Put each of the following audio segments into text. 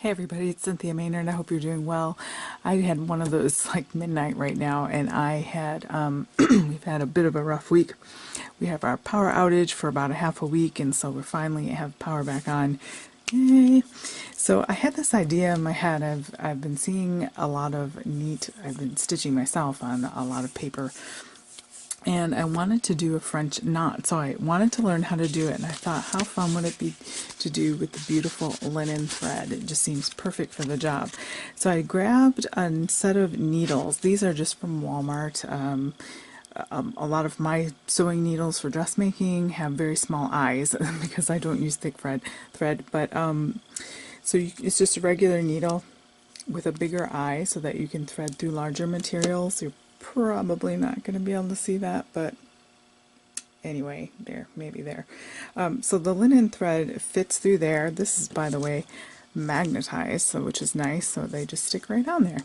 Hey everybody, it's Cynthia Maynard. I hope you're doing well. I had one of those like midnight right now, and I had we've had a bit of a rough week. We have our power outage for about a half a week, and so we're finally have power back on. Yay! So I had this idea in my head. I've been seeing a lot of neat. I've been stitching myself on a lot of paper, and I wanted to do a French knot, so I wanted to learn how to do it, and I thought, how fun would it be to do with the beautiful linen thread? It just seems perfect for the job. So I grabbed a set of needles. These are just from Walmart. A lot of my sewing needles for dressmaking have very small eyes because I don't use thick thread. But it's just a regular needle with a bigger eye so that you can thread through larger materials. You're probably not going to be able to see that, but anyway, there, maybe there. So the linen thread fits through there. This is, by the way, magnetized, so which is nice, so they just stick right on there.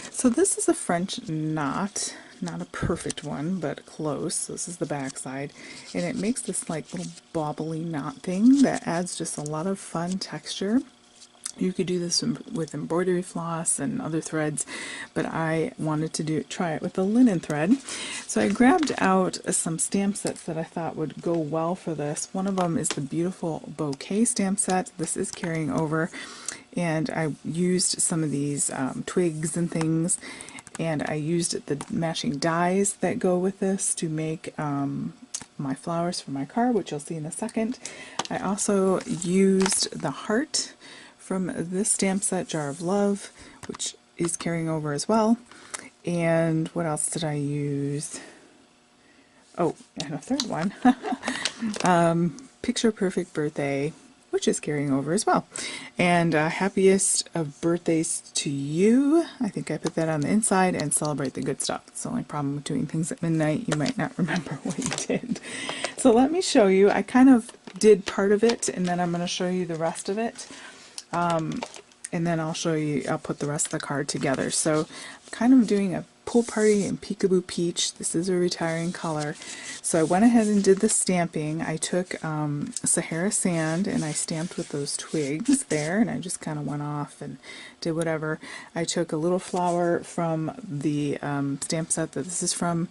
So this is a French knot, not a perfect one, but close. This is the back side, and it makes this like little bobbly knot thing that adds just a lot of fun texture. You could do this with embroidery floss and other threads, but I wanted to try it with the linen thread. So I grabbed out some stamp sets that I thought would go well for this. One of them is the beautiful bouquet stamp set. This is carrying over, and I used some of these twigs and things, and I used the matching dies that go with this to make my flowers for my card, which you'll see in a second. I also used the heart from this stamp set, Jar of Love, which is carrying over as well. And what else did I use? Oh, and a third one. Picture Perfect Birthday, which is carrying over as well. And happiest of birthdays to you. I think I put that on the inside, and celebrate the good stuff. It's the only problem with doing things at midnight. You might not remember what you did. So let me show you. I kind of did part of it, and then I'm going to show you the rest of it. And then I'll put the rest of the card together. So I'm kind of doing a pool party in Peekaboo Peach. This is a retiring color. So I went ahead and did the stamping. I took Sahara Sand and I stamped with those twigs there, and I just kind of went off and did whatever. I took a little flower from the stamp set that this is from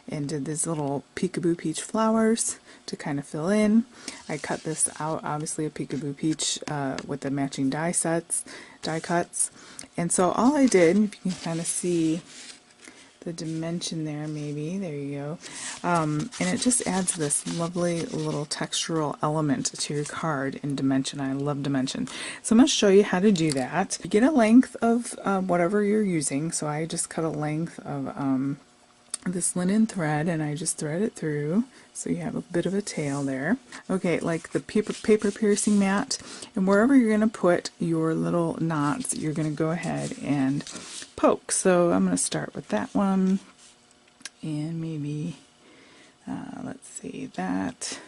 and did these little Peekaboo Peach flowers to kind of fill in. I cut this out, obviously a Peekaboo Peach with the matching die cuts. And so all I did, if you can kind of see the dimension there, maybe, there you go, and it just adds this lovely little textural element to your card in dimension. I love dimension. So I'm going to show you how to do that. You get a length of whatever you're using. So I just cut a length of this linen thread, and I just thread it through so you have a bit of a tail there. Okay, like the paper piercing mat, and wherever you're going to put your little knots, you're going to go ahead and poke. So I'm going to start with that one, and maybe let's see, that,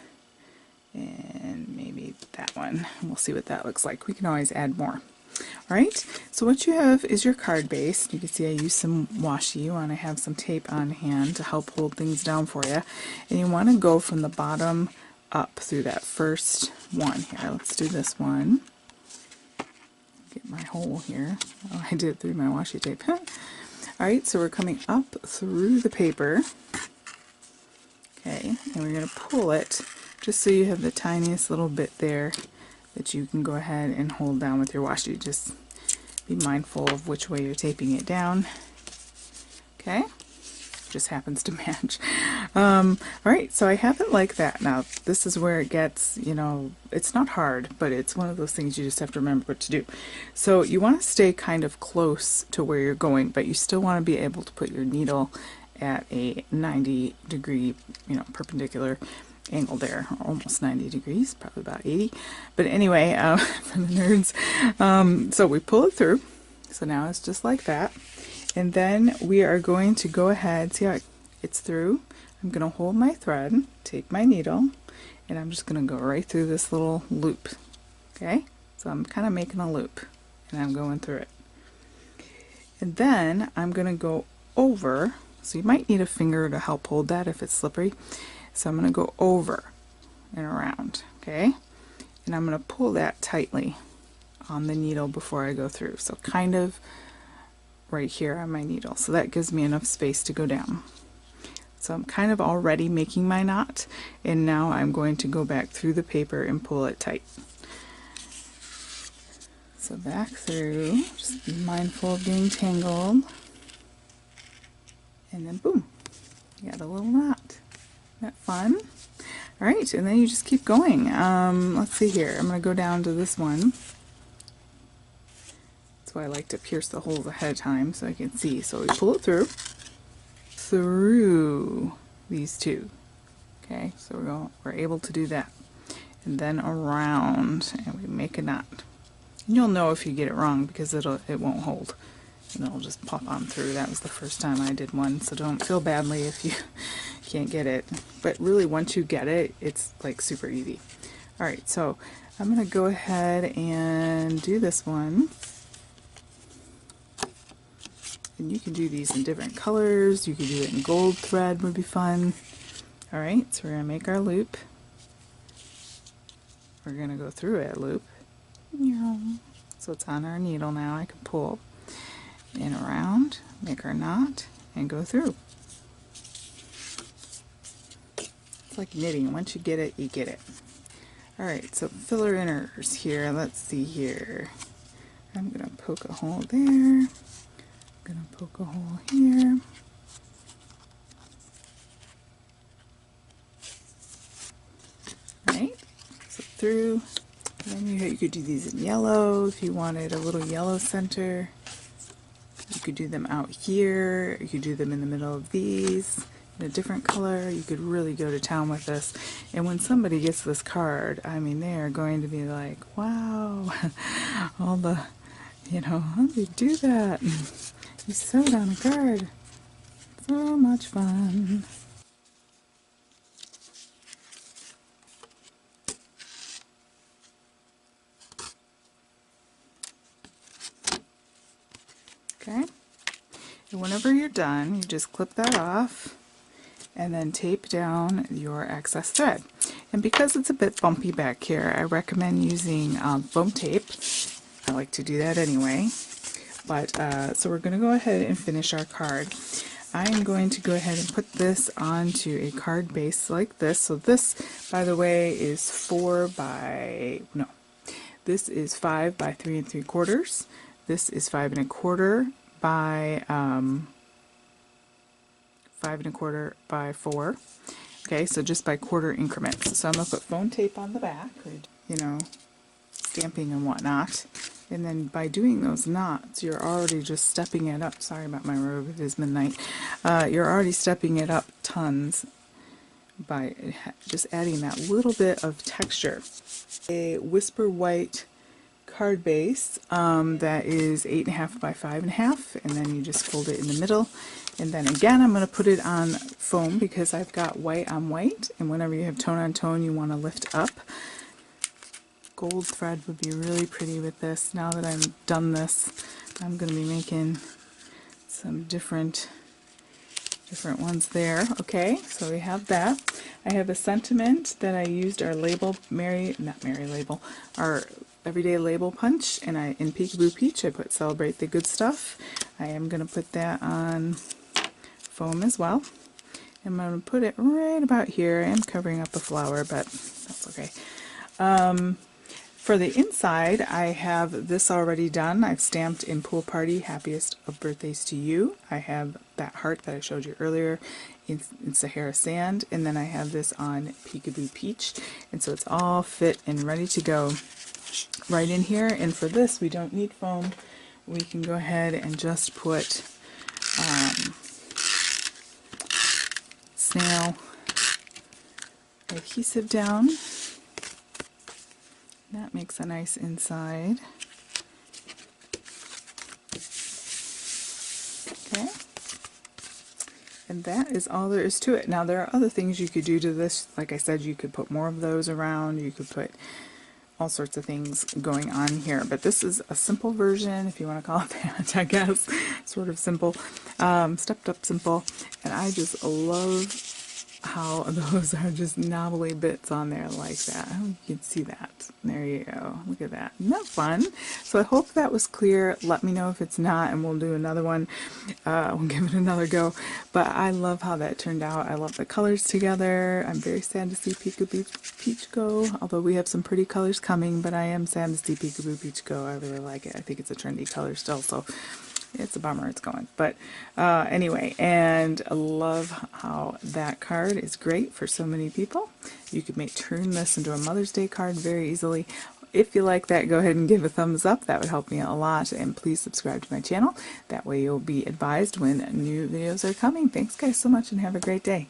and maybe that one. We'll see what that looks like. We can always add more. Alright, so what you have is your card base. You can see I used some washi. You want to have some tape on hand to help hold things down for you. And you want to go from the bottom up through that first one here. Let's do this one. Get my hole here. Oh, I did it through my washi tape. Alright, so we're coming up through the paper. Okay, and we're going to pull it just so you have the tiniest little bit there that you can go ahead and hold down with your washi. Just be mindful of which way you're taping it down. Okay, just happens to match. Alright, so I have it like that. Now this is where it gets, it's not hard, but it's one of those things you just have to remember what to do. So you want to stay kind of close to where you're going, but you still want to be able to put your needle at a 90-degree, perpendicular angle there, almost 90 degrees, probably about 80, but anyway, for the nerds. So we pull it through, so now it's just like that, and then we are going to go ahead, see how it's through. I'm going to hold my thread, take my needle, and I'm just going to go right through this little loop. Okay, so I'm kind of making a loop, and I'm going through it, and then I'm going to go over. So you might need a finger to help hold that if it's slippery. So I'm going to go over and around, okay? And I'm going to pull that tightly on the needle before I go through. So kind of right here on my needle. So that gives me enough space to go down. So I'm kind of already making my knot, and now I'm going to go back through the paper and pull it tight. So back through, just be mindful of getting tangled, and then boom, you got a little knot. Isn't that fun? All right, and then you just keep going. Let's see here, I'm going to go down to this one. That's why I like to pierce the holes ahead of time so I can see. So we pull it through these two. Okay, so we're able to do that. And then around, and we make a knot. You'll know if you get it wrong because it won't hold. And it'll just pop on through. That was the first time I did one, so don't feel badly if you can't get it. But really, once you get it, it's like super easy. Alright, so I'm going to go ahead and do this one. And you can do these in different colors. You could do it in gold thread, would be fun. Alright, so we're going to make our loop. We're going to go through it, loop. So it's on our needle now. I can pull and around, make our knot, and go through. It's like knitting. Once you get it, you get it. Alright, so filler inners here. Let's see here. I'm going to poke a hole there. I'm going to poke a hole here. Right, so through. And then you could do these in yellow if you wanted a little yellow center. You could do them out here. You could do them in the middle of these in a different color. You could really go to town with this. And when somebody gets this card, I mean, they are going to be like, wow, all the, how do you do that? You sewed on a card. So much fun. Okay, and whenever you're done, you just clip that off and then tape down your excess thread. And because it's a bit bumpy back here, I recommend using foam tape. I like to do that anyway. But so we're going to go ahead and finish our card. I'm going to go ahead and put this onto a card base like this. So this, by the way, is 5 by 3 3/4. This is 5 1/4 by 5 1/4 by 4. Okay, so just by quarter increments. So I'm going to put foam tape on the back, stamping and whatnot. And then by doing those knots, you're already just stepping it up. Sorry about my robe, it is midnight. You're already stepping it up tons by just adding that little bit of texture. A Whisper White card base that is 8 1/2 by 5 1/2, and then you just fold it in the middle. And then again, I'm going to put it on foam because I've got white on white, and whenever you have tone on tone, you want to lift up. Gold thread would be really pretty with this. Now that I've done this, I'm going to be making some different ones there. Okay, so we have that. I have a sentiment that I used our label, our everyday label punch, and in Peekaboo Peach I put Celebrate the Good Stuff. I am going to put that on foam as well. I'm going to put it right about here. I am covering up the flower, but that's okay. For the inside, I have this already done. I've stamped in Pool Party, Happiest of Birthdays to You. I have that heart that I showed you earlier in Sahara Sand, and then I have this on Peekaboo Peach. And so it's all fit and ready to go right in here. And for this, we don't need foam. We can go ahead and just put snail adhesive down. That makes a nice inside. Okay. And that is all there is to it. Now there are other things you could do to this. Like I said, you could put more of those around. You could put all sorts of things going on here. But this is a simple version, if you want to call it that, I guess. Sort of simple. Stepped up simple. And I just love how those are just knobbly bits on there like that. I hope you can see that. There you go. Look at that. Isn't that fun? So I hope that was clear. Let me know if it's not, and we'll do another one. We'll give it another go. But I love how that turned out. I love the colors together. I'm very sad to see Peekaboo Peach go, although we have some pretty colors coming, but I am sad to see Peekaboo Peach go. I really like it. I think it's a trendy color still, so it's a bummer it's going. But anyway, and I love how that card is great for so many people. You could turn this into a Mother's Day card very easily. If you like that, go ahead and give a thumbs up. That would help me a lot. And please subscribe to my channel. That way you'll be advised when new videos are coming. Thanks guys so much and have a great day.